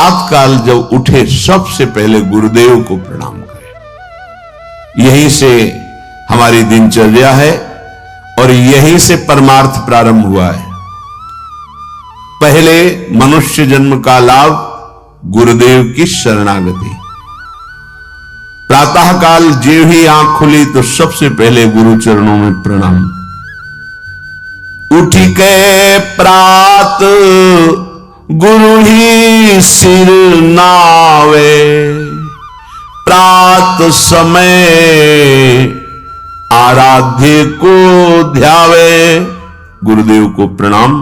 प्रातःकाल जब उठे सबसे पहले गुरुदेव को प्रणाम करें। यहीं से हमारी दिनचर्या है और यहीं से परमार्थ प्रारंभ हुआ है। पहले मनुष्य जन्म का लाभ गुरुदेव की शरणागति। प्रातःकाल जो ही आंख खुली तो सबसे पहले गुरु चरणों में प्रणाम। उठी के प्रात गुरु ही सिर नावे, प्रात समय आराध्य को ध्यावे। गुरुदेव को प्रणाम,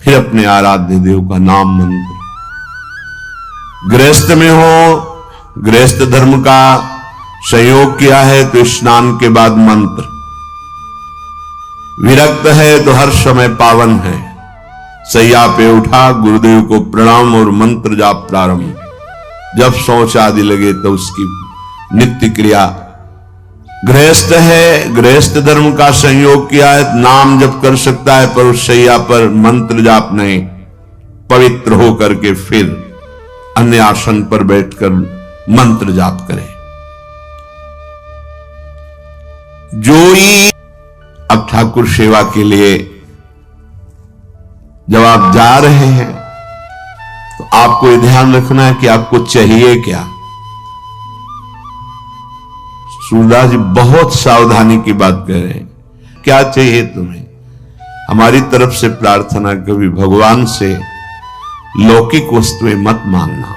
फिर अपने आराध्य देव का नाम मंत्र। गृहस्थ में हो, गृहस्थ धर्म का संयोग किया है तो स्नान के बाद मंत्र। विरक्त है तो हर समय पावन है। सैया पे उठा, गुरुदेव को प्रणाम और मंत्र जाप प्रारंभ। जब शौच आदि लगे तो उसकी नित्य क्रिया। गृहस्थ है, गृहस्थ धर्म का संयोग किया है, नाम जप कर सकता है पर उस सैया पर मंत्र जाप नहीं। पवित्र होकर के फिर अन्य आसन पर बैठकर मंत्र जाप करें। जोई अब ठाकुर सेवा के लिए जब आप जा रहे हैं तो आपको यह ध्यान रखना है कि आपको चाहिए क्या। सूरदास जी बहुत सावधानी की बात कह रहे हैं। क्या चाहिए तुम्हें? हमारी तरफ से प्रार्थना कभी भगवान से लौकिक वस्तुएं मत मांगना।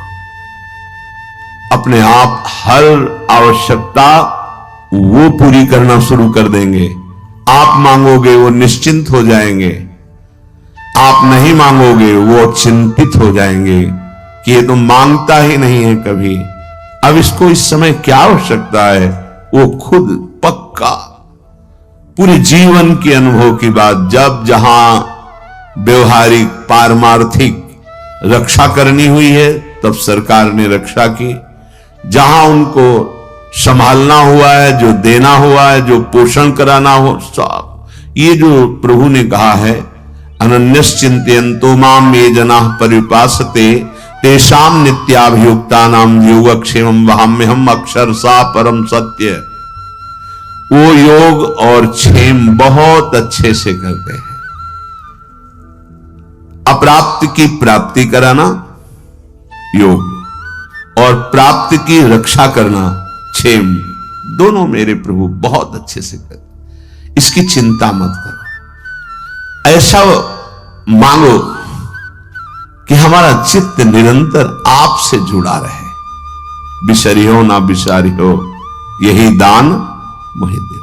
अपने आप हर आवश्यकता वो पूरी करना शुरू कर देंगे। आप मांगोगे वो निश्चिंत हो जाएंगे, आप नहीं मांगोगे वो चिंतित हो जाएंगे कि ये तो मांगता ही नहीं है कभी, अब इसको इस समय क्या आवश्यकता है। वो खुद पक्का पूरे जीवन के अनुभव की बात, जब जहां व्यवहारिक पारमार्थिक रक्षा करनी हुई है तब सरकार ने रक्षा की। जहां उनको संभालना हुआ है, जो देना हुआ है, जो पोषण कराना हो, सब ये जो प्रभु ने कहा है, अनन्यश्चिन्तयन्तो माम ये जनाः परिपासते तेषाम नित्याभियुक्तानां योगक्षेमं वहाम्यहम् अक्षरशः परम सत्य। वो योग और क्षेम बहुत अच्छे से करते हैं। अप्राप्त की प्राप्ति कराना योग और प्राप्त की रक्षा करना क्षेम, दोनों मेरे प्रभु बहुत अच्छे से करते। इसकी चिंता मत करो, ऐसा मांगो कि हमारा चित्त निरंतर आपसे जुड़ा रहे। बिसरी हो ना बिसारी हो, यही दान मुझे दो।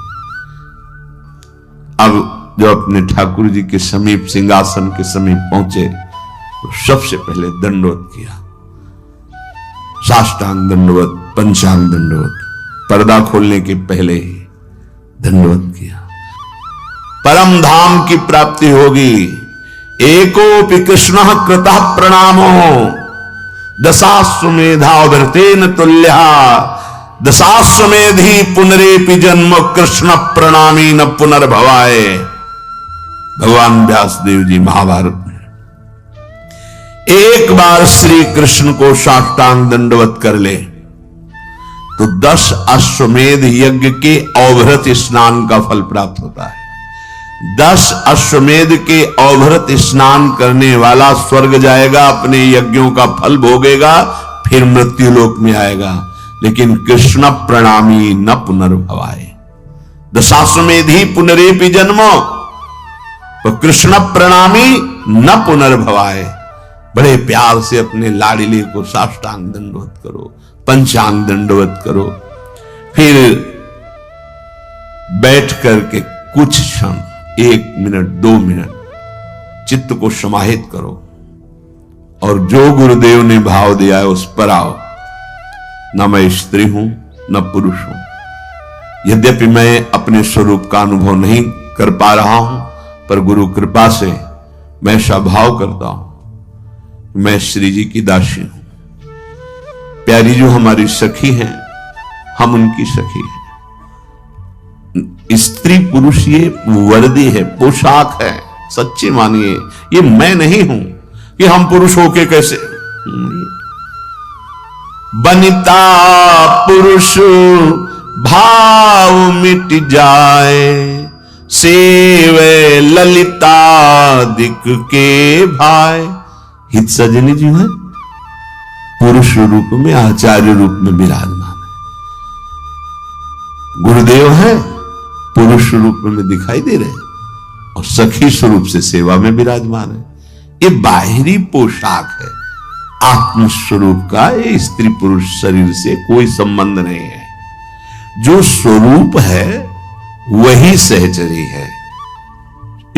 अब जब अपने ठाकुर जी के समीप, सिंहासन के समीप पहुंचे तो सबसे पहले दंडवत किया। साष्टांग दंडवत, पंचांग दंडवत, पर्दा खोलने के पहले ही दंडवत किया। परम धाम की प्राप्ति होगी। एकोपि कृष्ण कृतः प्रणामो दशाश्वमेधावृतेन तुल्यः दशाश्वमेधि पुनरेपि जन्म कृष्ण प्रणामी न पुनर्भवाय। भगवान व्यासदेव जी महाभारत में एक बार श्री कृष्ण को साष्टांग दंडवत कर ले तो 10 अश्वमेध यज्ञ के अवभृत स्नान का फल प्राप्त होता है। 10 अश्वमेध के अवभृत स्नान करने वाला स्वर्ग जाएगा, अपने यज्ञों का फल भोगेगा, फिर मृत्यु लोक में आएगा। लेकिन कृष्ण प्रणामी न पुनर्भवाय। दशाश्वमेधि पुनरेपि जन्मो, तो कृष्ण प्रणामी न पुनर्भवाय। बड़े प्यार से अपने लाडली को साष्टांग दंडवत करो, पंचांग दंडवत करो, फिर बैठ करके कुछ क्षण, 1 मिनट 2 मिनट चित्त को समाहित करो और जो गुरुदेव ने भाव दिया है उस पर आओ। न मैं स्त्री हूं न पुरुष हूं। यद्यपि मैं अपने स्वरूप का अनुभव नहीं कर पा रहा हूं, पर गुरु कृपा से मैं स्वभाव करता हूं, मैं श्री जी की दासी हूं। प्यारी जो हमारी सखी हैं, हम उनकी सखी हैं। स्त्री पुरुष ये वर्दी है, पोशाक है। सच्चे मानिए, ये मैं नहीं हूं कि हम पुरुष होके कैसे। बनिता पुरुष भाव मिट जाए, सेवे ललितादिक के भाई। हित सजनी जी है पुरुष रूप में, आचार्य रूप में विराजमान है। गुरुदेव है पुरुष रूप में दिखाई दे रहे और सखी स्वरूप से सेवा में विराजमान है। ये बाहरी पोशाक है, आत्म स्वरूप का ये स्त्री पुरुष शरीर से कोई संबंध नहीं है। जो स्वरूप है वही सहचरी है।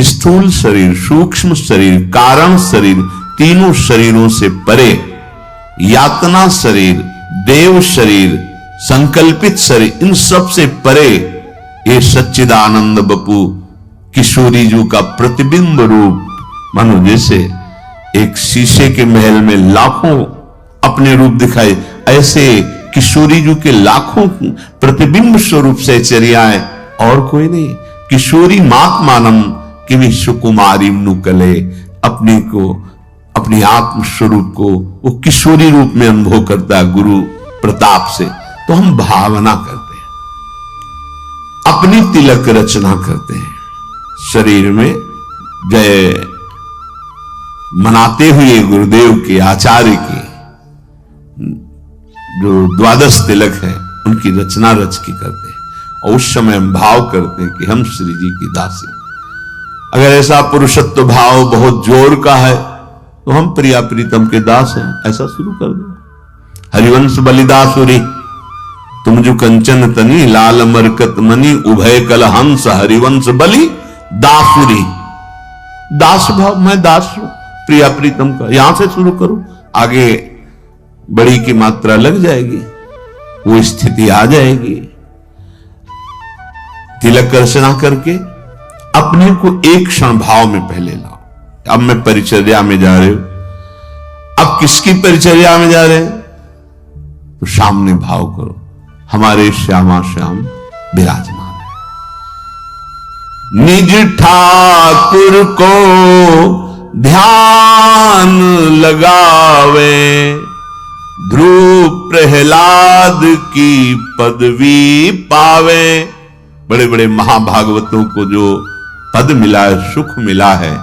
स्थूल शरीर, सूक्ष्म शरीर, कारण शरीर, तीनों शरीरों से परे यातना शरीर, देव शरीर, संकल्पित शरीर, इन सब से परे ये सच्चिदानंद बपू किशोरी जी का प्रतिबिंब रूप, मानो जैसे एक शीशे के महल में लाखों अपने रूप दिखाए, ऐसे किशोरी जी के लाखों प्रतिबिंब स्वरूप से चर्याएं और कोई नहीं। किशोरी मात मानम कि विश्व कुमारी नुकले, अपने को, अपनी आत्म स्वरूप को वो किशोरी रूप में अनुभव करता है गुरु प्रताप से। तो हम भावना करते हैं, अपनी तिलक रचना करते हैं, शरीर में जय मनाते हुए गुरुदेव के, आचार्य के जो द्वादश तिलक है उनकी रचना रच के करते हैं। और उस समय हम भाव करते हैं कि हम श्री जी की दासी। अगर ऐसा पुरुषत्व भाव बहुत जोर का है तो हम प्रिया प्रीतम के दास हैं, ऐसा शुरू कर दो। हरिवंश बलिदासुरी तुम जो कंचन तनी, लाल मरकत मनी, उभय कल हंस, हरिवंश बलि दासुरी। दास भाव, मैं दास हूं प्रिया प्रीतम का, यहां से शुरू करो, आगे बड़ी की मात्रा लग जाएगी, वो स्थिति आ जाएगी। तिलक रचना करके अपने को एक क्षण भाव में पहले लाओ। अब मैं परिचर्या में जा रहे हो, अब किसकी परिचर्या में जा रहे हैं? तो सामने भाव करो, हमारे श्यामा श्याम विराजमान है। निज ठाकुर को ध्यान लगावे, ध्रुव प्रहलाद की पदवी पावे। बड़े बड़े महाभागवतों को जो पद मिला है, सुख मिला है,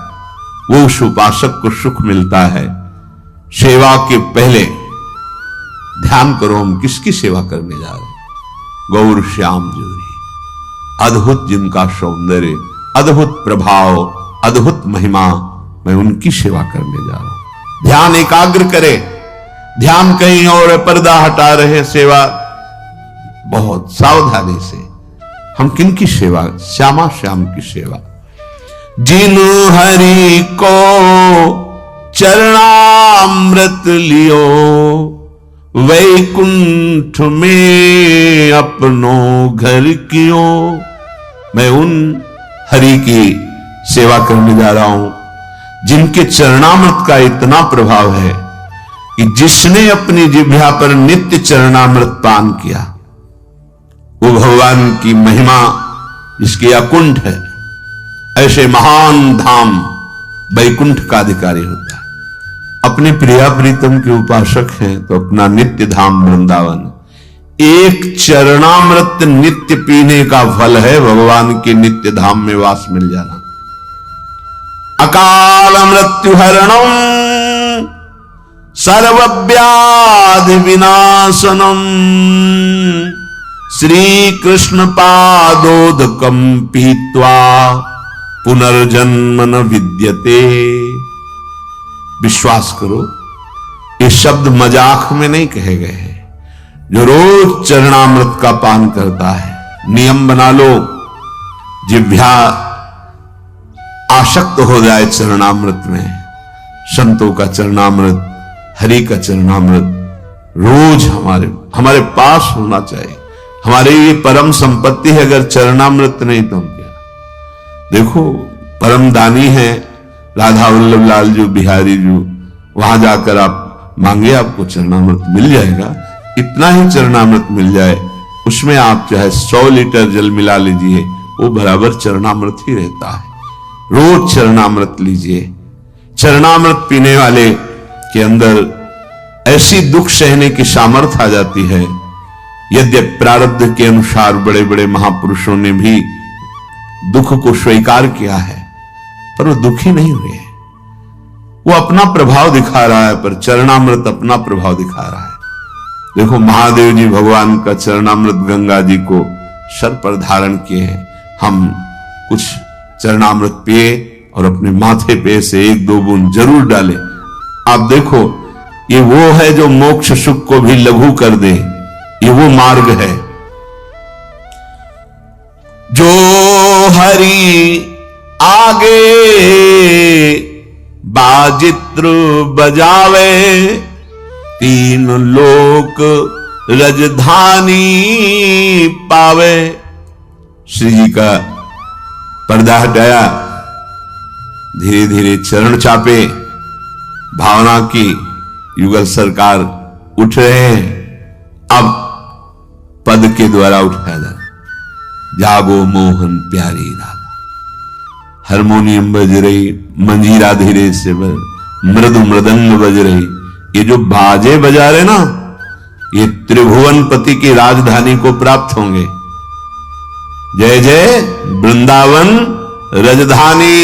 वो उस उपासक को सुख मिलता है। सेवा के पहले ध्यान करो, हम किसकी सेवा करने जा रहे हैं? गौर श्याम जोरी, अद्भुत जिनका सौंदर्य, अद्भुत प्रभाव, अद्भुत महिमा, मैं उनकी सेवा करने जा रहा हूं। ध्यान एकाग्र करे, ध्यान कहीं और, पर्दा हटा रहे, सेवा बहुत सावधानी से। हम किनकी सेवा? श्यामा श्याम की सेवा। जिन हरि को चरणामृत लियो, वैकुंठ में अपनो घर कियो। मैं उन हरि की सेवा करने जा रहा हूं जिनके चरणामृत का इतना प्रभाव है कि जिसने अपनी जिह्वा पर नित्य चरणामृत पान किया, वो भगवान की महिमा जिसके अकुंठ है, ऐसे महान धाम वैकुंठ का अधिकारी होता है। अपने प्रिया प्रीतम के उपासक हैं तो अपना नित्य धाम वृंदावन। एक चरणामृत नित्य पीने का फल है भगवान के नित्य धाम में वास मिल जाना। अकाल मृत्यु हरणम सर्वव्याधि विनाशनम, श्री कृष्ण पादोदकम पीत्वा पुनर्जन्म न विद्यते। विश्वास करो, ये शब्द मजाक में नहीं कहे गए हैं। जो रोज चरणामृत का पान करता है, नियम बना लो, जिह्वा आसक्त हो जाए चरणामृत में। संतों का चरणामृत, हरि का चरणामृत रोज हमारे पास होना चाहिए। हमारी ये परम संपत्ति है। अगर चरणामृत नहीं तो हम क्या? देखो, परम दानी है राधा वल्लभ लाल जो, बिहारी जो, वहां जाकर आप मांगे, आपको चरणामृत मिल जाएगा। इतना ही चरणामृत मिल जाए, उसमें आप चाहे 100 लीटर जल मिला लीजिए, वो बराबर चरणामृत ही रहता है। रोज चरणामृत लीजिए। चरणामृत पीने वाले के अंदर ऐसी दुख सहने की सामर्थ्य आ जाती है। यद्यपि प्रारब्ध के अनुसार बड़े बड़े महापुरुषों ने भी दुख को स्वीकार किया है, पर वो दुखी नहीं हुए। वो अपना प्रभाव दिखा रहा है, पर चरणामृत अपना प्रभाव दिखा रहा है। देखो, महादेव जी भगवान का चरणामृत गंगा जी को सर पर धारण किए हैं। हम कुछ चरणामृत पिए और अपने माथे पे से 1-2 बूंद जरूर डालें। आप देखो, ये वो है जो मोक्ष सुख को भी लघु कर दे। ये वो मार्ग है जो हरि आगे बाजित्र बजावे, 3 लोक रजधानी पावे। श्री जी का पर्दा हटाया, धीरे धीरे चरण चापे, भावना की युगल सरकार उठ रहे हैं। अब पद के द्वारा उठाया जा, जागो मोहन प्यारी राधा। हारमोनियम बज रही, मंजीरा धीरे से मृदु मृदंग बज रही। ये जो बाजे बजा रहे ना, ये त्रिभुवनपति की राजधानी को प्राप्त होंगे। जय जय वृंदावन रजधानी,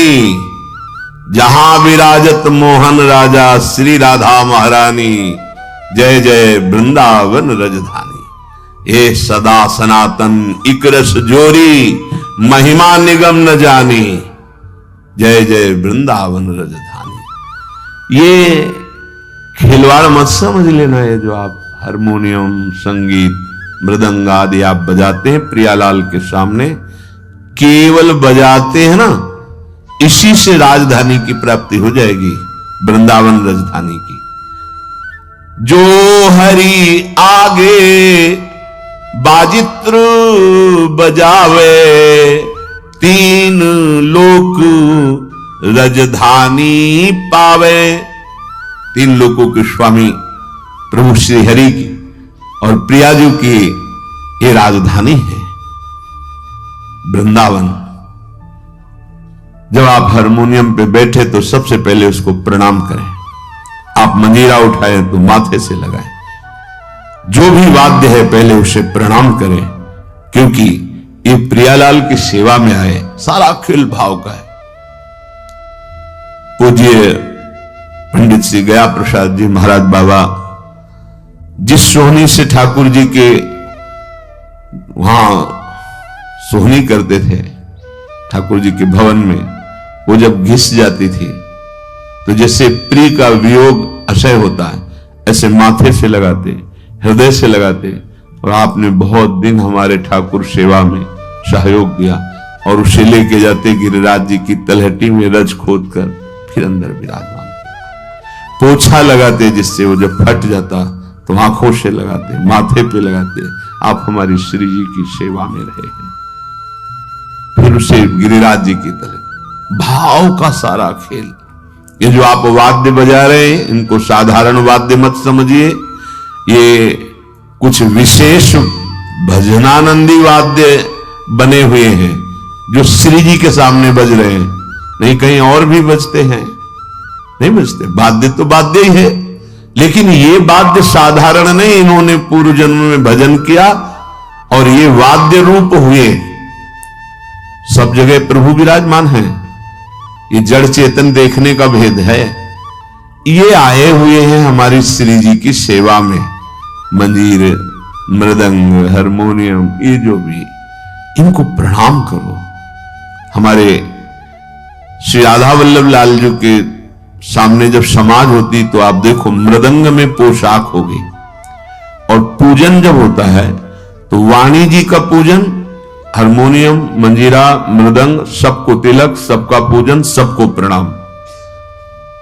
जहां विराजत मोहन राजा श्री राधा महारानी। जय जय वृंदावन रजधानी। ये सदा सनातन इकरस जोरी, महिमा निगम न जानी। जय जय वृंदावन रजधानी। ये खिलवाड़ मत समझ लेना। ये जो आप हारमोनियम, संगीत, मृदंग आदि आप बजाते हैं प्रियालाल के सामने, केवल बजाते हैं ना, इसी से राजधानी की प्राप्ति हो जाएगी, वृंदावन राजधानी की। जो हरि आगे बाजित्र बजावे, 3 लोक राजधानी पावे। 3 लोकों के स्वामी प्रभु श्री हरि की और प्रियाजू की ये राजधानी है वृंदावन। जब आप हारमोनियम पे बैठे तो सबसे पहले उसको प्रणाम करें। आप मंजीरा उठाएं तो माथे से लगाएं। जो भी वाद्य है पहले उसे प्रणाम करें, क्योंकि ये प्रियालाल की सेवा में आए। सारा खेल भाव का है। पूज्य पंडित श्री गया प्रसाद जी महाराज बाबा जिस सोहनी से ठाकुर जी के वहां सोहनी करते थे, ठाकुर जी के भवन में, वो जब घिस जाती थी तो जैसे प्रिय का वियोग असह्य होता है, ऐसे माथे से लगाते, हृदय से लगाते। और आपने बहुत दिन हमारे ठाकुर सेवा में सहयोग दिया और उसे लेके जाते गिरिराज जी की तलहटी में रज खोद कर फिर अंदर विराजमान, पोछा लगाते, जिससे वो जब फट जाता तो आंखों से लगाते, माथे पे लगाते। आप हमारी श्री जी की सेवा में रहे हैं। फिर उसे गिरिराज जी की तरह भाव का सारा खेल। ये जो आप वाद्य बजा रहे हैं, इनको साधारण वाद्य मत समझिए। ये कुछ विशेष भजनानंदी वाद्य बने हुए हैं जो श्री जी के सामने बज रहे हैं। नहीं कहीं और भी बजते हैं, नहीं बजते। वाद्य तो वाद्य ही है, लेकिन ये वाद्य साधारण नहीं। इन्होंने पूर्व जन्म में भजन किया और ये वाद्य रूप हुए। सब जगह प्रभु विराजमान हैं। ये जड़ चेतन देखने का भेद है। ये आए हुए हैं हमारी श्री जी की सेवा में। मंजीर, मृदंग, हारमोनियम, ये जो भी, इनको प्रणाम करो। हमारे श्री राधा वल्लभ लाल जी के सामने जब समाज होती तो आप देखो मृदंग में पोशाक होगी, और पूजन जब होता है तो वाणी जी का पूजन, हारमोनियम, मंजीरा, मृदंग, सबको तिलक, सबका पूजन, सबको प्रणाम।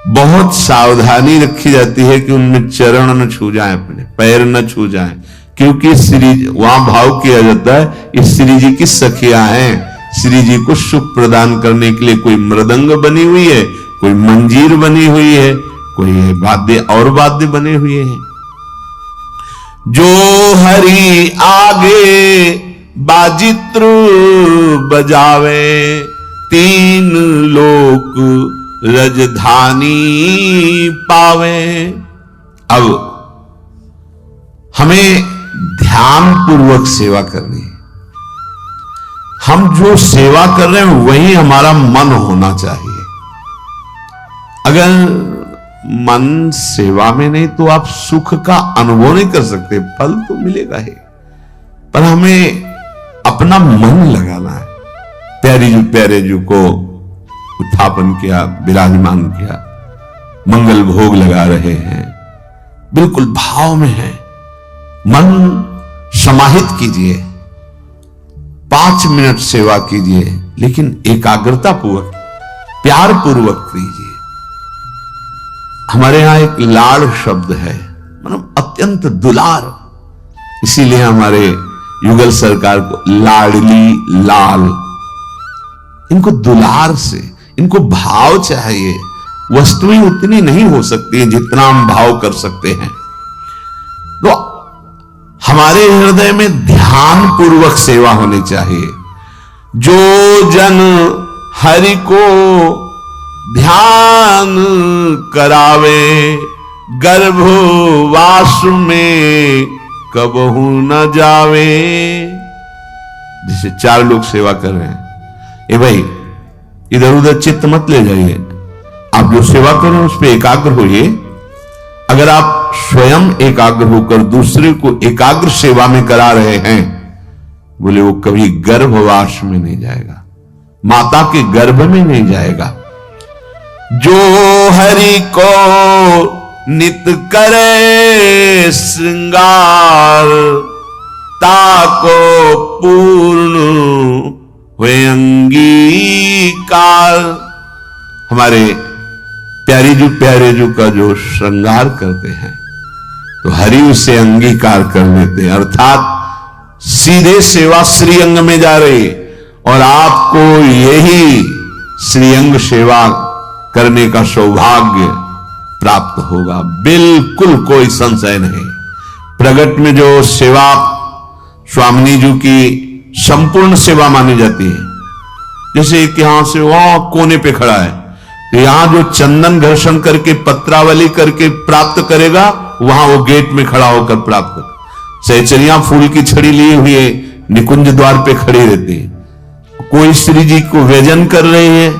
बहुत सावधानी रखी जाती है कि उनमें चरण न छू जाए, अपने पैर न छू जाए, क्योंकि श्री वहां भाव किया जाता है इस श्री जी की सखियां हैं। श्री जी को सुख प्रदान करने के लिए कोई मृदंग बनी हुई है, कोई मंजीर बनी हुई है, कोई वाद्य और वाद्य बने हुए हैं। जो हरि आगे बाजित्र बजावे, 3 लोक राजधानी पावे। अब हमें ध्यान पूर्वक सेवा करनी है। हम जो सेवा कर रहे हैं वही हमारा मन होना चाहिए। अगर मन सेवा में नहीं तो आप सुख का अनुभव नहीं कर सकते। फल तो मिलेगा ही, पर हमें अपना मन लगाना है। प्यारे जी को उत्थापन किया, विराजमान किया, मंगल भोग लगा रहे हैं, बिल्कुल भाव में है। मन समाहित कीजिए, 5 मिनट सेवा कीजिए, लेकिन एकाग्रता पूर्वक, प्यार पूर्वक कीजिए। हमारे यहां एक लाड़ शब्द है, मतलब अत्यंत दुलार, इसीलिए हमारे युगल सरकार को लाडली लाल, इनको दुलार से, इनको भाव चाहिए। वस्तुएं उतनी नहीं हो सकती जितना हम भाव कर सकते हैं। तो हमारे हृदय में ध्यान पूर्वक सेवा होनी चाहिए। जो जन हरि को ध्यान करावे, गर्भवास में कबहू न जावे। जैसे 4 लोग सेवा कर रहे हैं, ए भाई इधर उधर चित्त मत ले जाइए, आप जो सेवा कर रहे हैं उस पर एकाग्र होइए। अगर आप स्वयं एकाग्र होकर दूसरे को एकाग्र सेवा में करा रहे हैं, बोले वो कभी गर्भवास में नहीं जाएगा, माता के गर्भ में नहीं जाएगा। जो हरि को नित करे श्रृंगार, ताको पूर्ण हुए अंगीकार। हमारे प्यारे जू का जो श्रृंगार करते हैं तो हरि उसे अंगीकार कर लेते हैं, अर्थात सीधे सेवा श्रीअंग में जा रही। और आपको यही श्रीअंग सेवा करने का सौभाग्य प्राप्त होगा, बिल्कुल कोई संशय नहीं। प्रगट में जो सेवा स्वामिनी जी की संपूर्ण सेवा मानी जाती है, जैसे कि यहां से वहां कोने पे खड़ा है, तो यहां जो चंदन घर्षण करके पत्रावली करके प्राप्त करेगा, वहां वो गेट में खड़ा होकर प्राप्त कर। सहचरियां फूल की छड़ी लिए हुए निकुंज द्वार पे खड़ी रहती है। कोई श्री जी को व्यजन कर रहे हैं,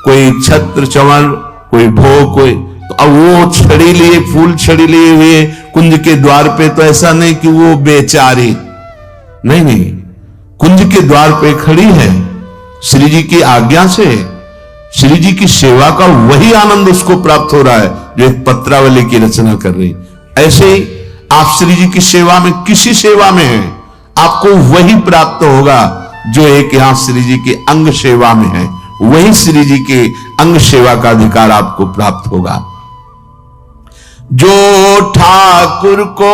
कोई छत्र चवन, कोई भोग, कोई, तो अब वो छड़ी लिए, फूल छड़ी लिए हुए कुंज के द्वार पे, तो ऐसा नहीं कि वो बेचारी, नहीं, कुंज के द्वार पे खड़ी है श्री जी की आज्ञा से। श्री जी की सेवा का वही आनंद उसको प्राप्त हो रहा है जो एक पत्रावली की रचना कर रही। ऐसे ही आप श्री जी की सेवा में, किसी सेवा में है, आपको वही प्राप्त होगा जो एक यहां श्री जी की अंग सेवा में है। वही श्री जी के अंग सेवा का अधिकार आपको प्राप्त होगा। जो ठाकुर को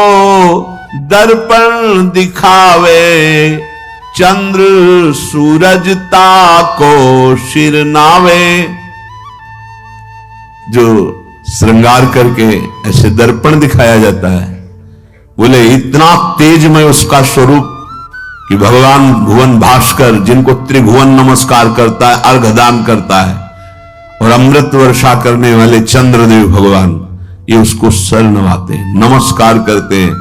दर्पण दिखावे, चंद्र सूरज ताको सिर नावे। जो श्रृंगार करके ऐसे दर्पण दिखाया जाता है, बोले इतना तेजमय उसका स्वरूप कि भगवान भुवन भास्कर, जिनको त्रिभुवन नमस्कार करता है, अर्घदान करता है, और अमृत वर्षा करने वाले चंद्रदेव भगवान, ये उसको सर नवाते हैं, नमस्कार करते हैं।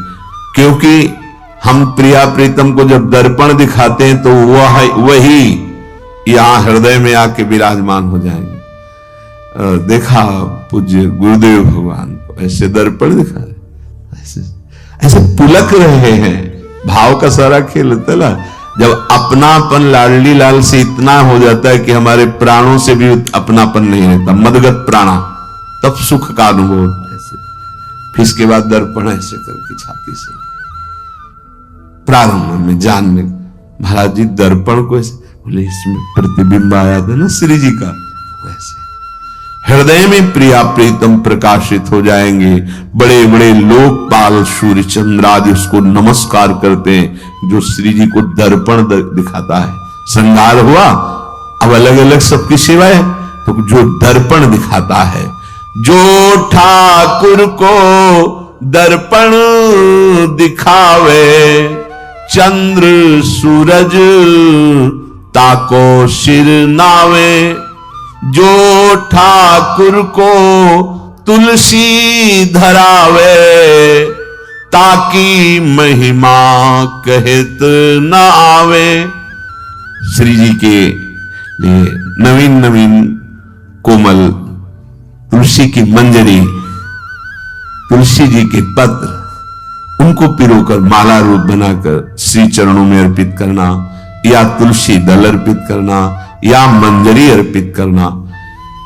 क्योंकि हम प्रिया प्रीतम को जब दर्पण दिखाते हैं तो वही यहां हृदय में आके विराजमान हो जाएंगे। देखा पूज्य गुरुदेव भगवान को ऐसे दर्पण दिखा रहे, ऐसे पुलक रहे हैं। भाव का सारा खेल होता है। जब अपनापन लाडली लाल से इतना हो जाता है कि हमारे प्राणों से भी अपनापन नहीं रहता, मदगत प्राणा, तब सुख का अनुभव होता है। ऐसे फिर इसके बाद दर्पण ऐसे करके छाती से प्रारंभ में जानने, महाराज जी दर्पण को ऐसे, बोले इसमें प्रतिबिंब आया था ना श्री जी का, वैसे हृदय में प्रिया प्रीतम प्रकाशित हो जाएंगे। बड़े बड़े लोकपाल सूर्य चंद्र आदि उसको नमस्कार करते हैं जो श्री जी को दर्पण दिखाता है। श्रृंगार हुआ, अब अलग अलग सबकी सेवा है, तो जो दर्पण दिखाता है, जो ठाकुर को दर्पण दिखावे, चंद्र सूरज ताको सिर नावे। जो ठाकुर को तुलसी धरावे, ताकि महिमा कहत न आवे। श्री जी के लिए नवीन नवीन कोमल तुलसी की मंजरी, तुलसी जी के पत्र, उनको पिरोकर माला रूप बनाकर श्री चरणों में अर्पित करना, या तुलसी दल अर्पित करना, या मंजरी अर्पित करना,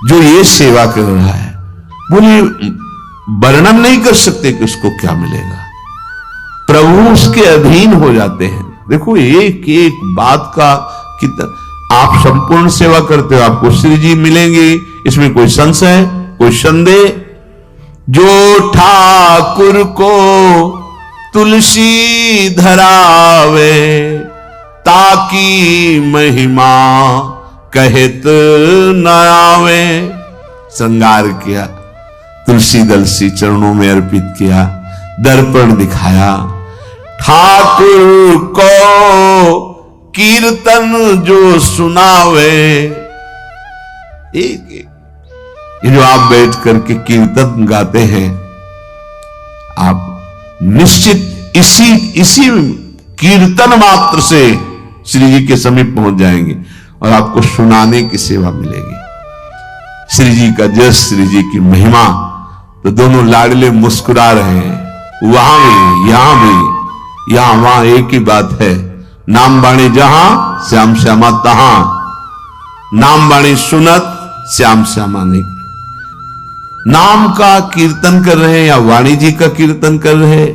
जो ये सेवा कर रहा है, बोलिए वर्णन नहीं कर सकते कि उसको क्या मिलेगा। प्रभु उसके अधीन हो जाते हैं। देखो एक एक बात का कितना आप संपूर्ण सेवा करते हो, आपको श्री जी मिलेंगे, इसमें कोई संशय, कोई संदेह। जो ठाकुर को तुलसी धरावे, ताकि महिमा कहत न आवे। श्रृंगार किया, तुलसी दल श्री चरणों में अर्पित किया, दर्पण दिखाया। ठाकुर को कीर्तन जो सुनावे, एक ये जो आप बैठ करके कीर्तन गाते हैं, आप निश्चित इसी कीर्तन मात्र से श्री जी के समीप पहुंच जाएंगे और आपको सुनाने की सेवा मिलेगी। श्री जी का जस, श्री जी की महिमा, तो दोनों लाडले मुस्कुरा रहे हैं, वहां भी यहां भी, यहां वहां एक ही बात है। नाम बाणी जहां, श्याम श्यामा तहां। नाम बाणी सुनत, श्याम श्यामा नहीं। नाम का कीर्तन कर रहे हैं या वाणी जी का कीर्तन कर रहे हैं।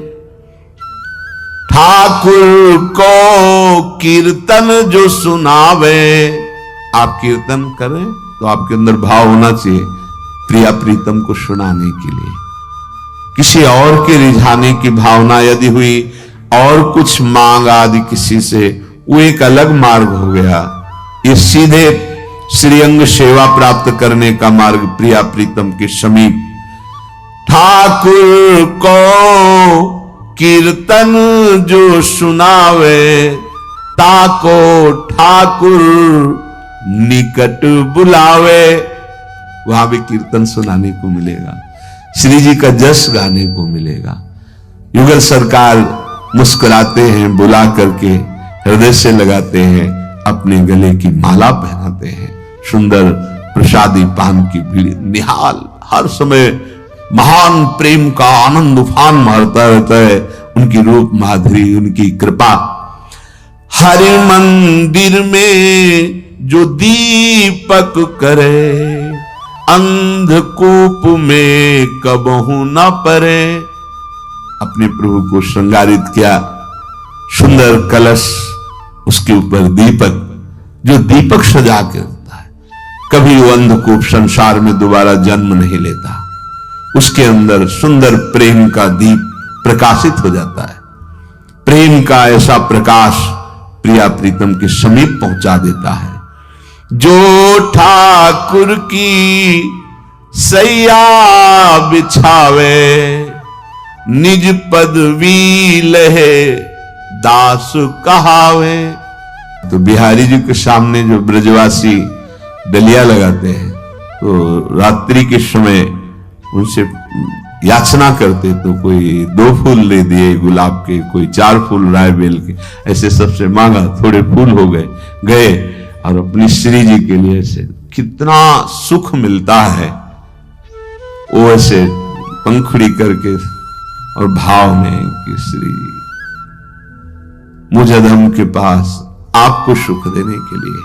ठाकुर को कीर्तन जो सुनावे, आप कीर्तन करें तो आपके अंदर भाव होना चाहिए प्रिया प्रीतम को सुनाने के लिए। किसी और के रिझाने की भावना यदि हुई और कुछ मांग आदि किसी से, वो एक अलग मार्ग हो गया। ये सीधे श्रीअंग सेवा प्राप्त करने का मार्ग प्रिया प्रीतम के समीप। ठाकुर को कीर्तन जो सुनावे, ताको ठाकुर निकट बुलावे। वहां भी कीर्तन सुनाने को मिलेगा, श्री जी का जस गाने को मिलेगा। युगल सरकार मुस्कुराते हैं, बुला करके हृदय से लगाते हैं, अपने गले की माला पहनाते हैं। सुंदर प्रसादी पान की भीड़ निहाल, हर समय महान प्रेम का आनंद उफान मारता रहता है। उनकी रूप माधुरी, उनकी कृपा। हरि मंदिर में जो दीपक करे, अंधकूप में कबहू न परे। अपने प्रभु को श्रृंगारित किया, सुंदर कलश, उसके ऊपर दीपक, जो दीपक सजा के होता है, कभी वो अंधकूप संसार में दोबारा जन्म नहीं लेता। उसके अंदर सुंदर प्रेम का दीप प्रकाशित हो जाता है। प्रेम का ऐसा प्रकाश प्रिया प्रीतम के समीप पहुंचा देता है। जो ठाकुर की सैया बिछावे, निज पदवी लहे दास कहावे। तो बिहारी जी के सामने जो ब्रजवासी डलिया लगाते हैं, तो रात्रि के समय उनसे याचना करते, तो कोई 2 फूल ले दिए गुलाब के, कोई 4 फूल राय बेल के, ऐसे सबसे मांगा, थोड़े फूल हो गए और अपनी श्री जी के लिए से कितना सुख मिलता है। वो ऐसे पंखुड़ी करके और भाव में कि श्री मुझ अधम के पास आपको सुख देने के लिए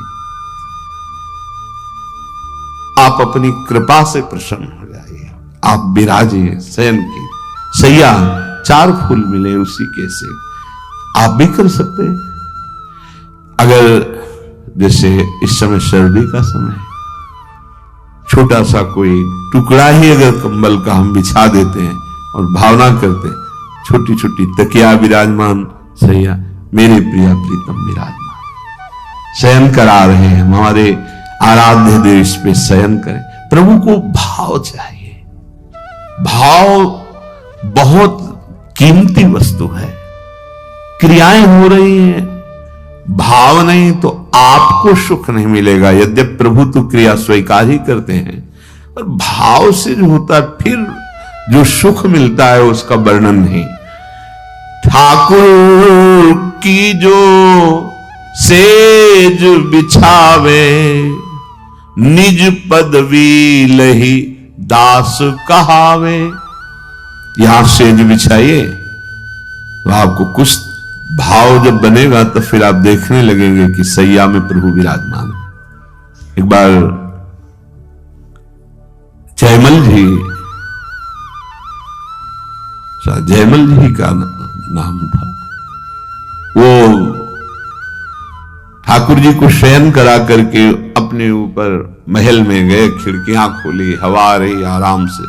आप अपनी कृपा से प्रसन्न हो जाइए। आप विराजिए, शयन की सैया 4 फूल मिले उसी के से आप भी कर सकते हैं। अगर जैसे इस समय सर्दी का समय, छोटा सा कोई टुकड़ा ही अगर कंबल का हम बिछा देते हैं और भावना करते हैं, छोटी छोटी तकिया विराजमान, सैया मेरे प्रिया प्रीतम विराजमान, शयन करा रहे हैं, हमारे आराध्य देव इस पे शयन करें। प्रभु को भाव चाहिए। भाव बहुत कीमती वस्तु है। क्रियाएं हो रही हैं, भाव नहीं तो आपको सुख नहीं मिलेगा। यद्यपि प्रभु तो क्रिया स्वीकार ही करते हैं, पर भाव से जो होता है फिर जो सुख मिलता है उसका वर्णन नहीं। ठाकुर की जो सेज बिछावे, निज पदवी लही दास कहावे। यहां सेज बिछाइए तो आपको कुछ भाव जब बनेगा तो फिर आप देखने लगेंगे कि सैया में प्रभु विराजमान है। एक बार जयमल जी का नाम था, वो ठाकुर जी को शयन करा करके अपने ऊपर महल में गए, खिड़कियां खोली, हवा आ रही आराम से।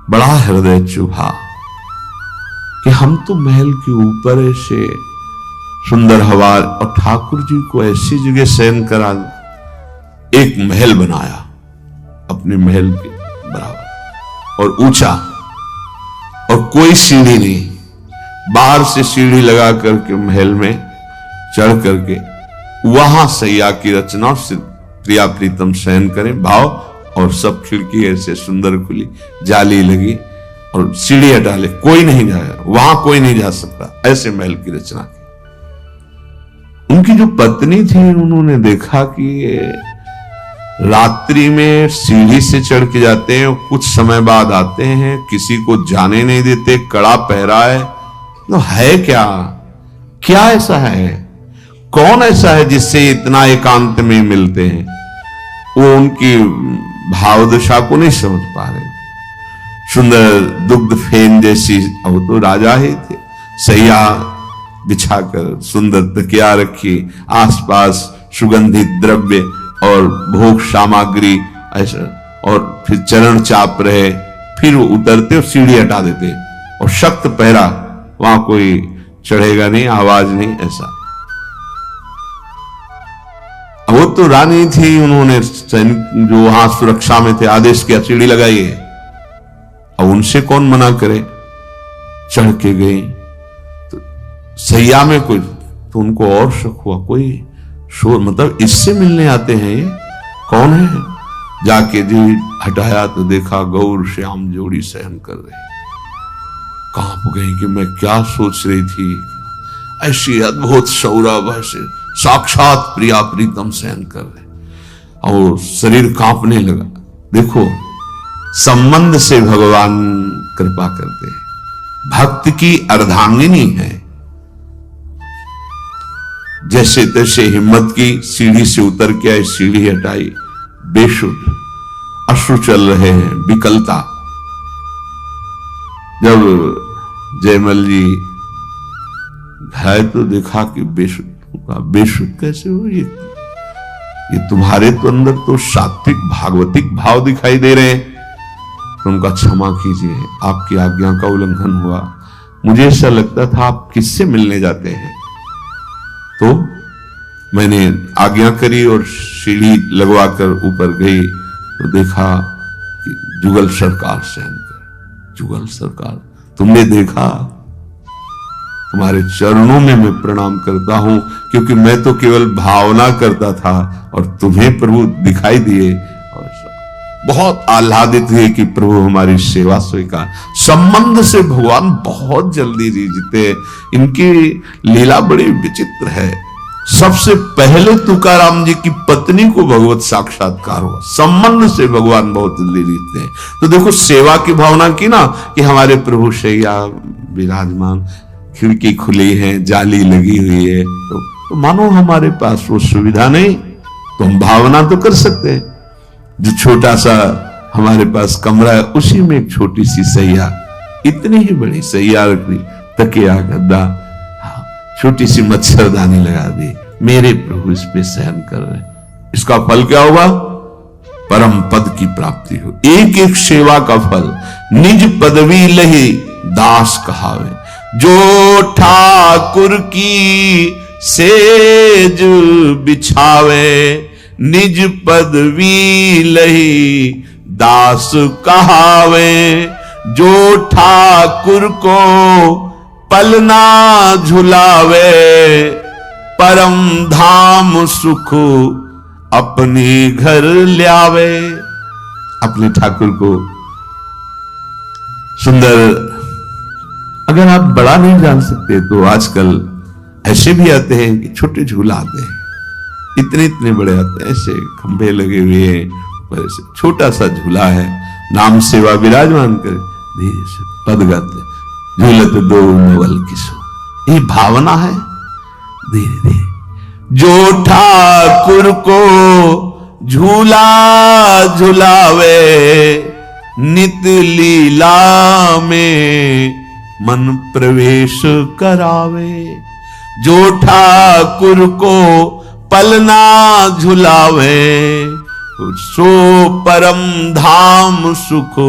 बड़ा हृदय चुभा कि हम तो महल के ऊपर ऐसे सुंदर हवा, और ठाकुर जी को ऐसी जगह शयन करा, एक महल बनाया अपने महल के बराबर और ऊंचा, और कोई सीढ़ी नहीं, बाहर से सीढ़ी लगा करके महल में चढ़ करके वहां सैया की रचना, प्रिया प्रीतम शयन करें भाव, और सब खिड़की ऐसे सुंदर खुली, जाली लगी और सीढ़ी हटा ले, कोई नहीं जाएगा वहां, कोई नहीं जा सकता, ऐसे महल की रचना की। उनकी जो पत्नी थी, उन्होंने देखा कि रात्रि में सीढ़ी से चढ़ के जाते हैं, कुछ समय बाद आते हैं, किसी को जाने नहीं देते, कड़ा पहरा है, तो है क्या ऐसा है, कौन ऐसा है जिससे इतना एकांत में मिलते हैं? वो उनकी भावदशा को नहीं समझ पा रहे। सुंदर दुग्ध फेन जैसी, वो तो राजा ही थे, सैया बिछाकर सुंदर तकिया रखी, आसपास सुगंधित द्रव्य और भोग सामग्री ऐसा, और फिर चरण चाप रहे, फिर वो उतरते और सीढ़ी हटा देते, और सख्त पहरा, वहां कोई चढ़ेगा नहीं, आवाज नहीं, ऐसा। वो तो रानी थी, उन्होंने जो वहां सुरक्षा में थे आदेश किया सीढ़ी लगाइए, अब उनसे कौन मना करे, चढ़ के गई तो सैया में कोई, तो उनको और शक हुआ, कोई शोर, मतलब इससे मिलने आते हैं, ये कौन है? जाके जी हटाया तो देखा गौर श्याम जोड़ी सहन कर रहे। कांप गई कि मैं क्या सोच रही थी, ऐसी अद्भुत सौरभ, ऐसे साक्षात प्रिया प्रीतम सहन कर रहे, और शरीर कांपने लगा। देखो, संबंध से भगवान कृपा करते हैं, भक्त की अर्धांगिनी है, जैसे तैसे हिम्मत की सीढ़ी से उतर के आई, सीढ़ी हटाई, बेशुद्ध, अश्रु चल रहे हैं, विकलता। जब जयमल जी घाय तो देखा कि बेशुद्ध, बेशुद्ध कैसे हो, ये तुम्हारे तो अंदर तो सात्विक भागवतिक भाव दिखाई दे रहे हैं। तो उनका क्षमा कीजिए, आपकी आज्ञा का उल्लंघन हुआ, मुझे ऐसा लगता था आप किससे मिलने जाते हैं। तो मैंने आज्ञा करी और सीढ़ी लगवाकर ऊपर गई तो देखा कि जुगल सरकार सहन कर, जुगल सरकार, तुमने देखा, तुम्हारे चरणों में मैं प्रणाम करता हूं, क्योंकि मैं तो केवल भावना करता था और तुम्हें प्रभु दिखाई दिए, और बहुत आह्लादित हुए कि प्रभु हमारी सेवा स्वीकार। संबंध से भगवान बहुत जल्दी रिझते, इनकी लीला बड़ी विचित्र है। सबसे पहले तुकाराम जी की पत्नी को भगवत साक्षात्कार हुआ, संबंध से भगवान बहुत जल्दी रिझते हैं। तो देखो, सेवा की भावना की ना कि हमारे प्रभु शैया विराजमान, खिड़की खुली है, जाली लगी हुई है, तो मानो हमारे पास वो सुविधा नहीं, तो हम भावना तो कर सकते हैं। जो छोटा सा हमारे पास कमरा है, उसी में एक छोटी सी सैया, इतनी ही बड़ी सैया रख दी, तकिया गद्दा, छोटी सी मच्छरदानी लगा दी, मेरे प्रभु इस पे सहन कर रहे हैं। इसका फल क्या होगा? परम पद की प्राप्ति हो। एक एक सेवा का फल, निज पदवी लही दास कहावे, जो ठाकुर की सेज बिछावे, निज पदवी लही दास कहावे, जो ठाकुर को पलना झुलावे, परम धाम सुख अपने घर ल्यावे। अपने ठाकुर को सुंदर अगर आप बड़ा नहीं जान सकते तो आजकल ऐसे भी आते हैं कि छोटे झूला आते हैं, इतने इतने बड़े आते हैं, ऐसे खंभे लगे हुए हैं, पर ऐसे छोटा सा झूला है, नाम सेवा विराजमान कर धीरे से पद गाते झूलत दो नवल किसो, ये भावना है। धीरे धीरे जो ठाकुर को झूला झुलावे, नित लीला में मन प्रवेश करावे। जो ठाकुर को पलना झुलावे, सो परम धाम सुख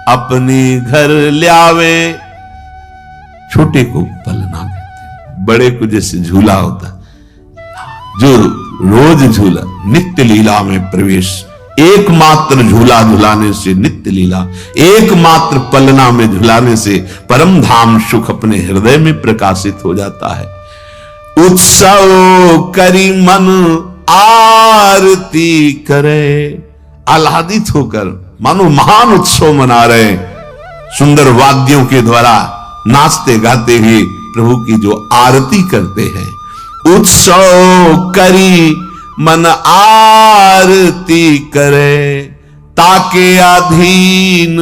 अपने घर ल्यावे। छोटे को पलना कहते, बड़े को जैसे झूला होता, जो रोज झूला, नित्य लीला में प्रवेश, एकमात्र झूला झुलाने से नित्य लीला, एकमात्र पलना में झुलाने से परम धाम सुख अपने हृदय में प्रकाशित हो जाता है। उत्सव करी मन आरती करे, आह्लादित होकर मानो महान उत्सव मना रहे, सुंदर वाद्यों के द्वारा नाचते गाते हुए प्रभु की जो आरती करते हैं। उत्सव करी मन आरती करे, ताके अधीन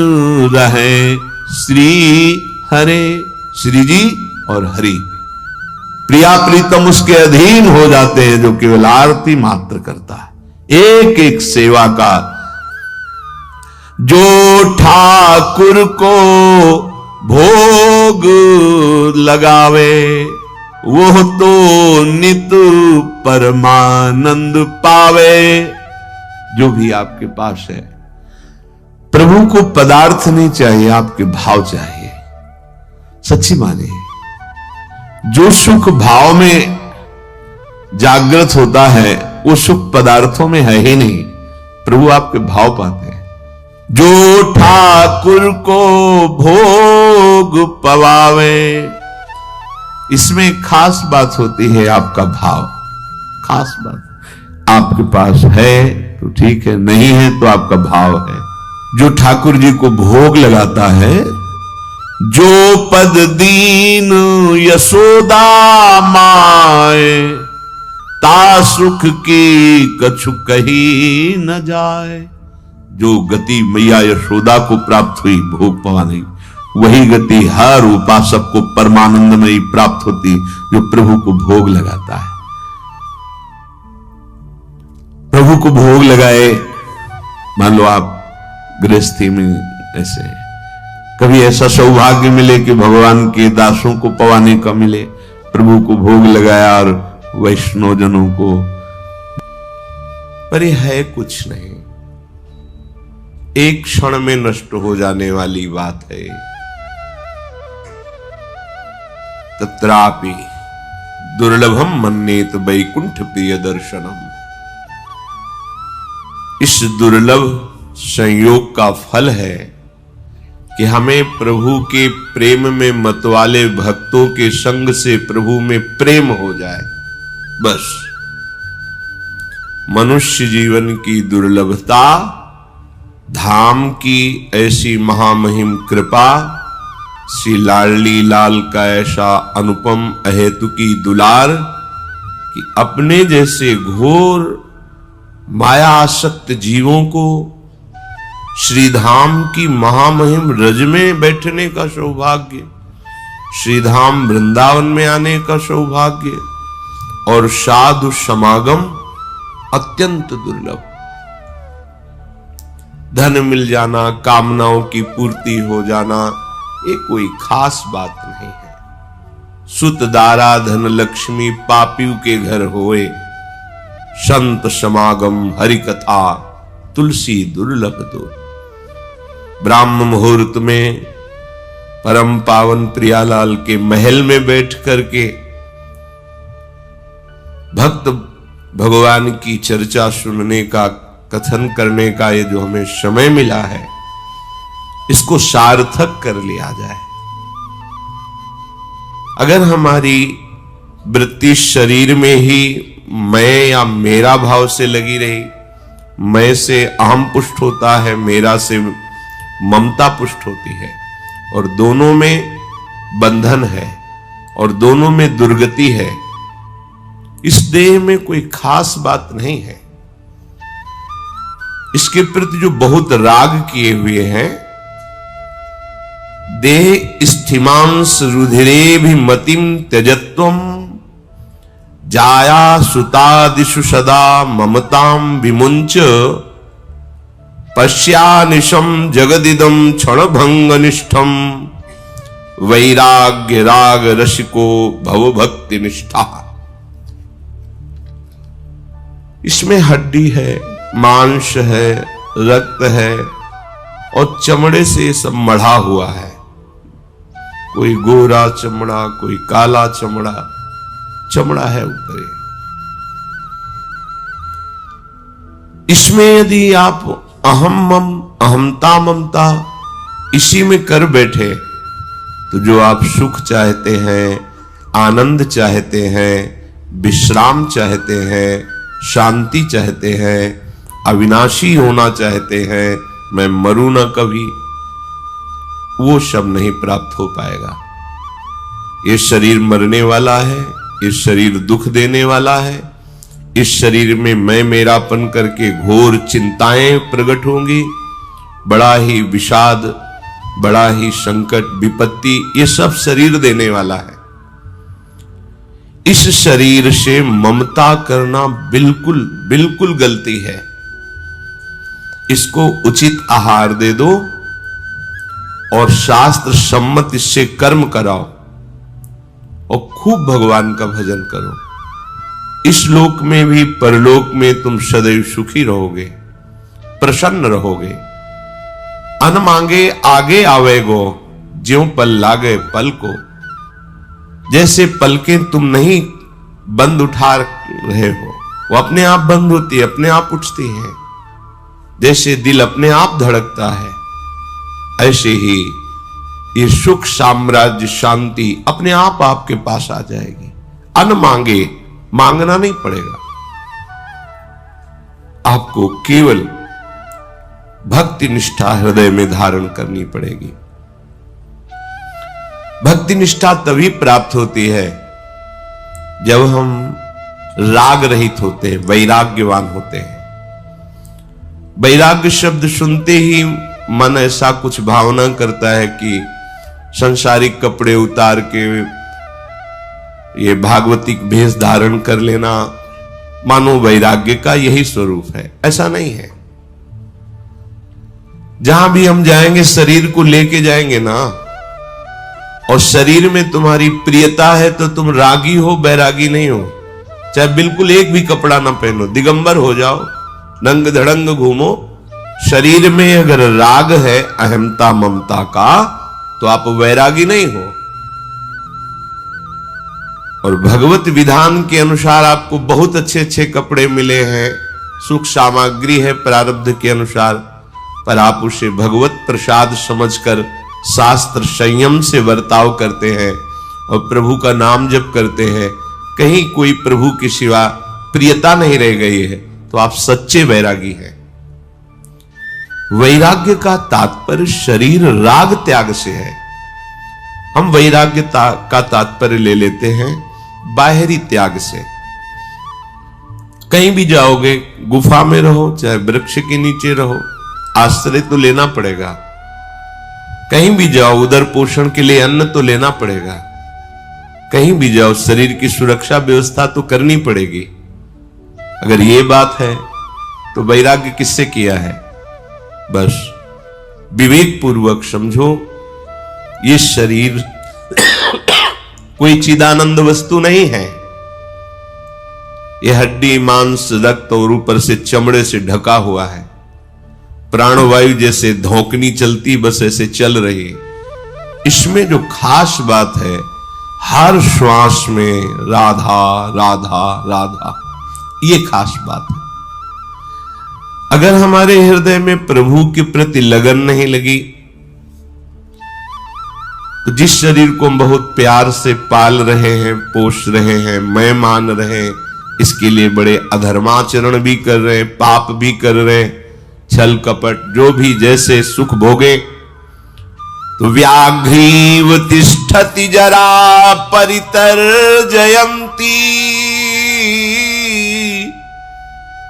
रहे श्री हरे। श्री जी और हरि प्रिया प्रीतम उसके अधीन हो जाते हैं जो केवल आरती मात्र करता है। एक एक सेवा का जो ठाकुर को भोग लगावे, वो तो नित परमानंद पावे। जो भी आपके पास है, प्रभु को पदार्थ नहीं चाहिए, आपके भाव चाहिए। सच्ची मानिए, जो सुख भाव में जागृत होता है वो सुख पदार्थों में है ही नहीं, प्रभु आपके भाव पाते हैं। जो ठाकुर को भोग पवावे, इसमें खास बात होती है आपका भाव। खास बात आपके पास है तो ठीक है, नहीं है तो आपका भाव है। जो ठाकुर जी को भोग लगाता है, जो पद दीन यशोदा माए, ता सुख की कछु कही न जाए। जो गति मैया यशोदा को प्राप्त हुई भोग पवाने, वही गति हर उपासक को परमानंद में ही प्राप्त होती जो प्रभु को भोग लगाता है। प्रभु को भोग लगाए, मान लो आप गृहस्थी में ऐसे, कभी ऐसा सौभाग्य मिले कि भगवान के दासों को पवाने का मिले, प्रभु को भोग लगाया और वैष्णव जनों को, पर यह है कुछ नहीं, एक क्षण में नष्ट हो जाने वाली बात है। तत्रापि दुर्लभम मन्येत वैकुंठ प्रिय दर्शनम। इस दुर्लभ संयोग का फल है कि हमें प्रभु के प्रेम में मतवाले भक्तों के संग से प्रभु में प्रेम हो जाए। बस मनुष्य जीवन की दुर्लभता, धाम की ऐसी महामहिम कृपा, श्री लाडली लाल का ऐसा अनुपम अहेतुकी दुलार कि अपने जैसे घोर माया आसक्त जीवों को श्रीधाम की महामहिम रज में बैठने का सौभाग्य, श्रीधाम वृंदावन में आने का सौभाग्य और साधु समागम अत्यंत दुर्लभ। धन मिल जाना, कामनाओं की पूर्ति हो जाना, ये कोई खास बात नहीं है। सुत दारा धन लक्ष्मी पापियों के घर होए, संत समागम हरि कथा तुलसी दुर्लभ दो। ब्राह्म मुहूर्त में परम पावन प्रियालाल के महल में बैठ करके भक्त भगवान की चर्चा सुनने का, कथन करने का ये जो हमें समय मिला है, इसको सार्थक कर लिया जाए। अगर हमारी वृत्ति शरीर में ही मैं या मेरा भाव से लगी रही, मैं से अहम पुष्ट होता है, मेरा से ममता पुष्ट होती है, और दोनों में बंधन है और दोनों में दुर्गति है। इस देह में कोई खास बात नहीं है। इसके प्रति जो बहुत राग किए हुए हैं, देह स्थिमांस रुधिरे भी मतिम त्यजत्वम जाया सुतादिषु सदा ममताम विमुंच पश्यानिशम जगदिदम क्षणभंग निष्ठम वैराग्य राग रसिको भवभक्ति निष्ठा। इसमें हड्डी है, मांस है, रक्त है और चमड़े से सब मढ़ा हुआ है। कोई गोरा चमड़ा, कोई काला चमड़ा, चमड़ा है ऊपर। इसमें यदि आप अहम मम, अहमता ममता इसी में कर बैठे तो जो आप सुख चाहते हैं, आनंद चाहते हैं, विश्राम चाहते हैं, शांति चाहते हैं, अविनाशी होना चाहते हैं, मैं मरूं ना कभी, वो सब नहीं प्राप्त हो पाएगा। ये शरीर मरने वाला है, ये शरीर दुख देने वाला है, इस शरीर में मैं मेरापन करके घोर चिंताएं प्रकट होंगी, बड़ा ही विषाद, बड़ा ही संकट, विपत्ति, ये सब शरीर देने वाला है। इस शरीर से ममता करना बिल्कुल बिल्कुल गलती है। इसको उचित आहार दे दो और शास्त्र सम्मत इससे कर्म कराओ और खूब भगवान का भजन करो। इस लोक में भी परलोक में तुम सदैव सुखी रहोगे, प्रसन्न रहोगे। अन मांगे आगे आवेगो, ज्यों पल लागे पल को। जैसे पलकें तुम नहीं बंद उठा रहे हो, वो अपने आप बंद होती है, अपने आप उठती हैं। जैसे दिल अपने आप धड़कता है, ऐसे ही ये सुख, साम्राज्य, शांति अपने आप आपके पास आ जाएगी। अन मांगे, मांगना नहीं पड़ेगा आपको, केवल भक्ति निष्ठा हृदय में धारण करनी पड़ेगी। भक्ति निष्ठा तभी प्राप्त होती है जब हम राग रहित होते हैं, वैराग्यवान होते हैं। वैराग्य शब्द सुनते ही मन ऐसा कुछ भावना करता है कि संसारिक कपड़े उतार के ये भागवतिक भेष धारण कर लेना मानो वैराग्य का यही स्वरूप है। ऐसा नहीं है। जहां भी हम जाएंगे शरीर को लेके जाएंगे ना, और शरीर में तुम्हारी प्रियता है तो तुम रागी हो, बैरागी नहीं हो। चाहे बिल्कुल एक भी कपड़ा ना पहनो, दिगंबर हो जाओ, नंग धड़ंग घूमो, शरीर में अगर राग है अहमता ममता का तो आप वैरागी नहीं हो। और भगवत विधान के अनुसार आपको बहुत अच्छे अच्छे कपड़े मिले हैं, सुख सामग्री है प्रारब्ध के अनुसार, पर आप उसे भगवत प्रसाद समझकर शास्त्र संयम से बर्ताव करते हैं और प्रभु का नाम जप करते हैं, कहीं कोई प्रभु के सिवा प्रियता नहीं रह गई है, तो आप सच्चे वैरागी हैं। वैराग्य का तात्पर्य शरीर राग त्याग से है। हम वैराग्य का तात्पर्य ले लेते हैं बाहरी त्याग से। कहीं भी जाओगे, गुफा में रहो चाहे वृक्ष के नीचे रहो, आश्रय तो लेना पड़ेगा। कहीं भी जाओ उधर पोषण के लिए अन्न तो लेना पड़ेगा। कहीं भी जाओ शरीर की सुरक्षा व्यवस्था तो करनी पड़ेगी। अगर ये बात है तो वैराग्य किससे किया है? बस विवेक पूर्वक समझो, ये शरीर कोई चिदानंद वस्तु नहीं है। ये हड्डी, मांस, रक्त और ऊपर से चमड़े से ढका हुआ है। प्राणवायु जैसे धौंकनी चलती बस ऐसे चल रही। इसमें जो खास बात है, हर श्वास में राधा राधा राधा, ये खास बात है। अगर हमारे हृदय में प्रभु के प्रति लगन नहीं लगी तो जिस शरीर को हम बहुत प्यार से पाल रहे हैं, पोष रहे हैं, मैं मान रहे हैं, इसके लिए बड़े अधर्माचरण भी कर रहे हैं, पाप भी कर रहे हैं, छल कपट जो भी जैसे सुख भोगे, तो व्याघ्रीव तिष्ठति जरा परितर्जयन्ती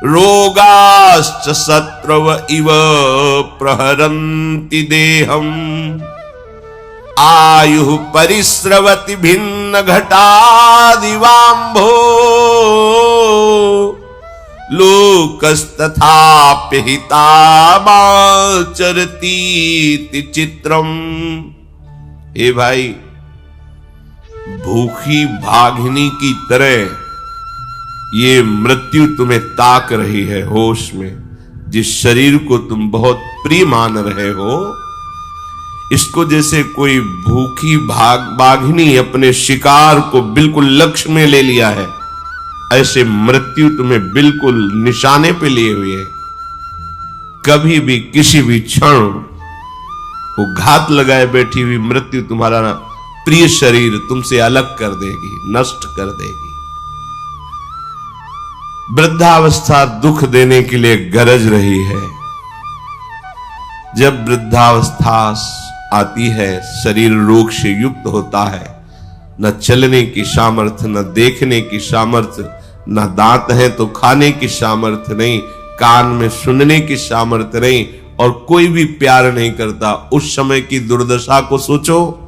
रोगाश्च शत्रव इव प्रहरन्ति देहम् आयुः परिस्रवति भिन्न घटादिवाम्भो लोकस्तथाप्यहितामाचरतीति चित्रम। हे भाई, भूखी भागिनी की तरह ये मृत्यु तुम्हें ताक रही है होश में। जिस शरीर को तुम बहुत प्रिय मान रहे हो, इसको जैसे कोई भूखी बाघिनी अपने शिकार को बिल्कुल लक्ष्य में ले लिया है, ऐसे मृत्यु तुम्हें बिल्कुल निशाने पे लिए हुए है। कभी भी किसी भी क्षण वो घात लगाए बैठी हुई मृत्यु तुम्हारा प्रिय शरीर तुमसे अलग कर देगी, नष्ट कर देगी। वृद्धावस्था दुख देने के लिए गरज रही है। जब वृद्धावस्था आती है, शरीर रोग से युक्त होता है, न चलने की सामर्थ्य, न देखने की सामर्थ्य, न दांत है तो खाने की सामर्थ्य नहीं, कान में सुनने की सामर्थ्य नहीं, और कोई भी प्यार नहीं करता। उस समय की दुर्दशा को सोचो।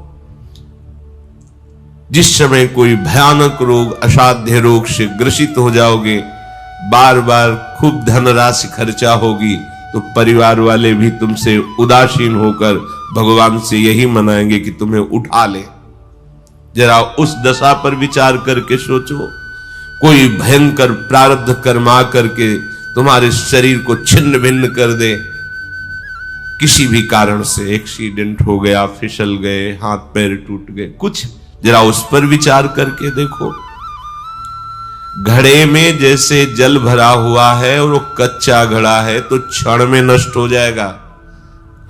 जिस समय कोई भयानक रोग, असाध्य रोग से ग्रसित हो जाओगे, बार बार खूब धनराशि खर्चा होगी, तो परिवार वाले भी तुमसे उदासीन होकर भगवान से यही मनाएंगे कि तुम्हें उठा ले। जरा उस दशा पर विचार करके सोचो। कोई भयंकर प्रारब्ध कर्मा करके तुम्हारे शरीर को छिन्न भिन्न कर दे, किसी भी कारण से एक्सीडेंट हो गया, फिसल गए, हाथ पैर टूट गए, कुछ जरा उस पर विचार करके देखो। घड़े में जैसे जल भरा हुआ है और वो कच्चा घड़ा है तो क्षण में नष्ट हो जाएगा,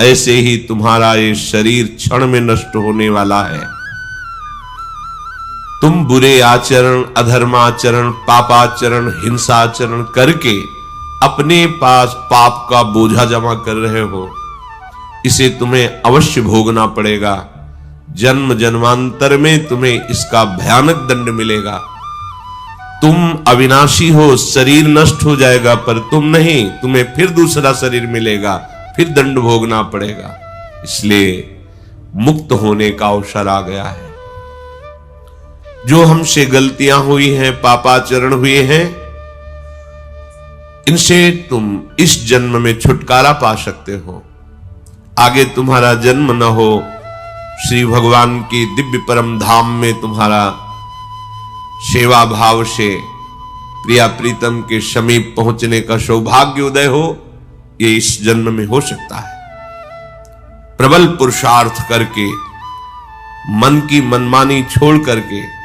ऐसे ही तुम्हारा ये शरीर क्षण में नष्ट होने वाला है। तुम बुरे आचरण, अधर्माचरण, पापाचरण, हिंसाचरण करके अपने पास पाप का बोझा जमा कर रहे हो। इसे तुम्हें अवश्य भोगना पड़ेगा। जन्म जन्मांतर में तुम्हें इसका भयानक दंड मिलेगा। तुम अविनाशी हो, शरीर नष्ट हो जाएगा, पर तुम नहीं, तुम्हें फिर दूसरा शरीर मिलेगा, फिर दंड भोगना पड़ेगा। इसलिए मुक्त होने का अवसर आ गया है। जो हमसे गलतियां हुई हैं, पापाचरण हुए हैं, इनसे तुम इस जन्म में छुटकारा पा सकते हो। आगे तुम्हारा जन्म न हो, श्री भगवान की दिव्य परम धाम में तुम्हारा सेवा भाव से प्रिया प्रीतम के समीप पहुंचने का सौभाग्य उदय हो, ये इस जन्म में हो सकता है। प्रबल पुरुषार्थ करके, मन की मनमानी छोड़ करके,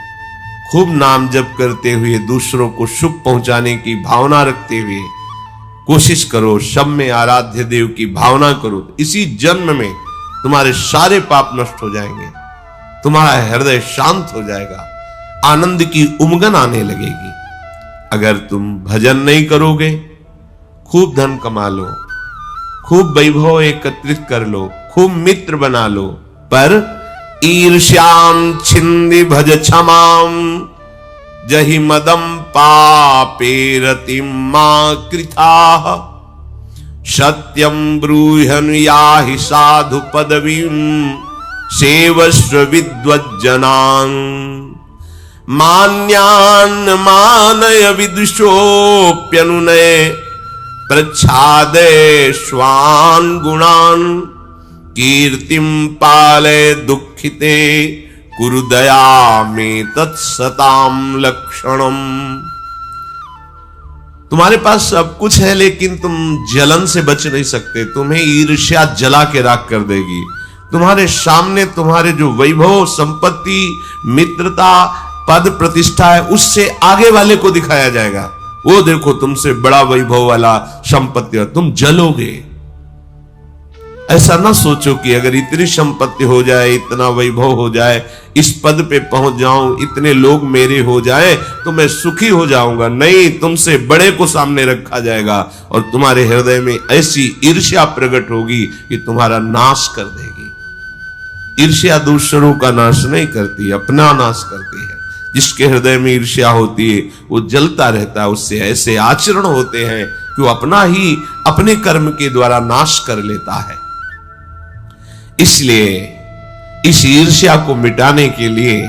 खूब नाम जप करते हुए, दूसरों को सुख पहुंचाने की भावना रखते हुए कोशिश करो, सब में आराध्य देव की भावना करो। इसी जन्म में तुम्हारे सारे पाप नष्ट हो जाएंगे, तुम्हारा हृदय शांत हो जाएगा, आनंद की उमगन आने लगेगी। अगर तुम भजन नहीं करोगे, खूब धन कमा लो, खूब वैभव एकत्रित कर लो, खूब मित्र बना लो, पर ईर्ष्यां छिंदि भज क्षमां जहि मदम पापेरतिं मा कृताः सत्यं ब्रूहन् याहि साधु पदवीं सेवस्व विद्वज्जनान् मान्यान् मानय विदुषोऽप्यनुनय प्रच्छादय स्वान् गुणान् कीर्तिं पालय दुःखिते कुरु दया में तत्सतां लक्षणम। तुम्हारे पास सब कुछ है, लेकिन तुम जलन से बच नहीं सकते। तुम्हें ईर्ष्या जला के राख कर देगी। तुम्हारे सामने तुम्हारे जो वैभव, संपत्ति, मित्रता, पद, प्रतिष्ठा है, उससे आगे वाले को दिखाया जाएगा। वो देखो तुमसे बड़ा वैभव वाला, संपत्ति, तुम जलोगे। ऐसा ना सोचो कि अगर इतनी संपत्ति हो जाए, इतना वैभव हो जाए, इस पद पे पहुंच जाऊं, इतने लोग मेरे हो जाए तो मैं सुखी हो जाऊंगा। नहीं, तुमसे बड़े को सामने रखा जाएगा और तुम्हारे हृदय में ऐसी ईर्ष्या प्रकट होगी कि तुम्हारा नाश कर देगी। ईर्ष्या दूसरों का नाश नहीं करती, अपना नाश करती है। जिसके हृदय में ईर्ष्या होती है वो जलता रहता है, उससे ऐसे आचरण होते हैं कि वो अपना ही अपने कर्म के द्वारा नाश कर लेता है। इसलिए इस ईर्ष्या को मिटाने के लिए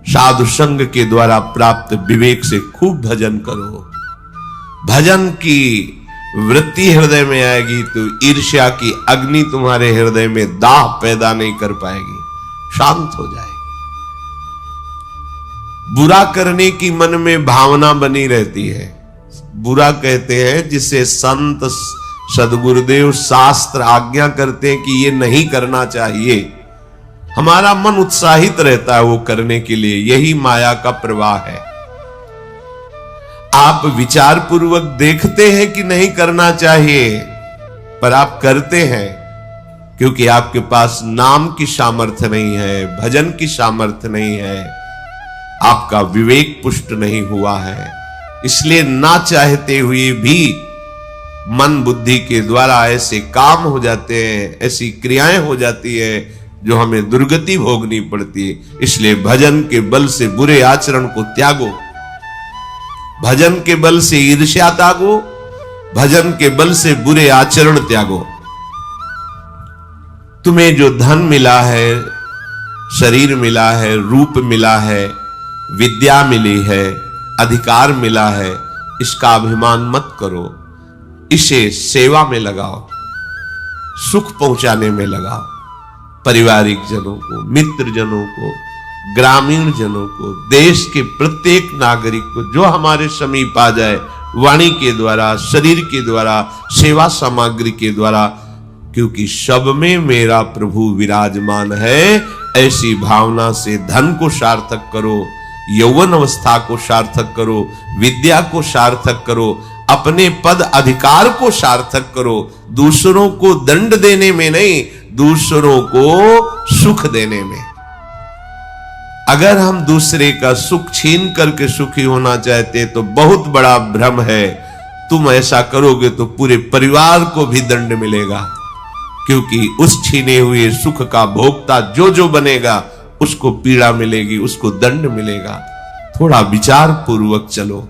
साधु संग के द्वारा प्राप्त विवेक से खूब भजन करो। भजन की वृत्ति हृदय में आएगी तो ईर्ष्या की अग्नि तुम्हारे हृदय में दाह पैदा नहीं कर पाएगी, शांत हो जाएगी। बुरा करने की मन में भावना बनी रहती है। बुरा कहते हैं जिसे संत सदगुरुदेव शास्त्र आज्ञा करते हैं कि ये नहीं करना चाहिए। हमारा मन उत्साहित रहता है वो करने के लिए, यही माया का प्रवाह है। आप विचार पूर्वक देखते हैं कि नहीं करना चाहिए, पर आप करते हैं क्योंकि आपके पास नाम की सामर्थ्य नहीं है, भजन की सामर्थ्य नहीं है, आपका विवेक पुष्ट नहीं हुआ है। इसलिए ना चाहते हुए भी मन बुद्धि के द्वारा ऐसे काम हो जाते हैं, ऐसी क्रियाएं हो जाती है जो हमें दुर्गति भोगनी पड़ती है। इसलिए भजन के बल से बुरे आचरण को त्यागो, भजन के बल से ईर्ष्या त्यागो, भजन के बल से बुरे आचरण त्यागो। तुम्हें जो धन मिला है, शरीर मिला है, रूप मिला है, विद्या मिली है, अधिकार मिला है, इसका अभिमान मत करो। इसे सेवा में लगाओ, सुख पहुंचाने में लगाओ। पारिवारिक जनों को, मित्र जनों को, ग्रामीण जनों को, देश के प्रत्येक नागरिक को जो हमारे समीप आ जाए, वाणी के द्वारा, शरीर के द्वारा, सेवा सामग्री के द्वारा, क्योंकि सब में मेरा प्रभु विराजमान है, ऐसी भावना से धन को सार्थक करो, यौवन अवस्था को सार्थक करो, विद्या को सार्थक करो, अपने पद अधिकार को सार्थक करो। दूसरों को दंड देने में नहीं, दूसरों को सुख देने में। अगर हम दूसरे का सुख छीन करके सुखी होना चाहते तो बहुत बड़ा भ्रम है। तुम ऐसा करोगे तो पूरे परिवार को भी दंड मिलेगा, क्योंकि उस छीने हुए सुख का भोक्ता जो जो बनेगा उसको पीड़ा मिलेगी, उसको दंड मिलेगा। थोड़ा विचार पूर्वक चलो।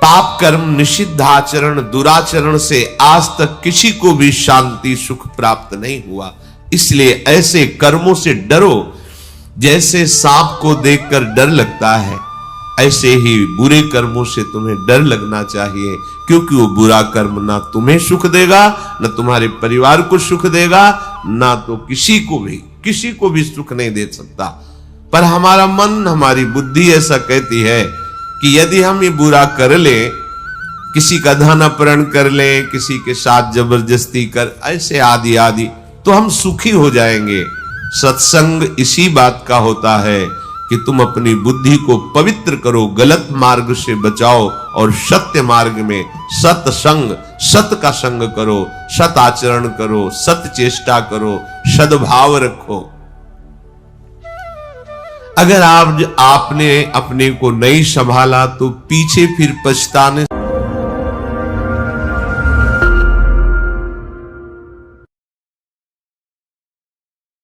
पाप कर्म, निषिद्ध आचरण, दुराचरण से आज तक किसी को भी शांति सुख प्राप्त नहीं हुआ। इसलिए ऐसे कर्मों से डरो। जैसे सांप को देखकर डर लगता है, ऐसे ही बुरे कर्मों से तुम्हें डर लगना चाहिए, क्योंकि वो बुरा कर्म ना तुम्हें सुख देगा, ना तुम्हारे परिवार को सुख देगा, ना तो किसी को भी सुख नहीं दे सकता। पर हमारा मन, हमारी बुद्धि ऐसा कहती है कि यदि हम ये बुरा कर ले, किसी का धन अपहरण कर ले, किसी के साथ जबरदस्ती कर, ऐसे आदि आदि, तो हम सुखी हो जाएंगे। सत्संग इसी बात का होता है कि तुम अपनी बुद्धि को पवित्र करो, गलत मार्ग से बचाओ और सत्य मार्ग में सत्संग, सत का संग करो, सत आचरण करो, सत चेष्टा करो, सद्भाव रखो। अगर आपने अपने को नहीं संभाला तो पीछे फिर पछताने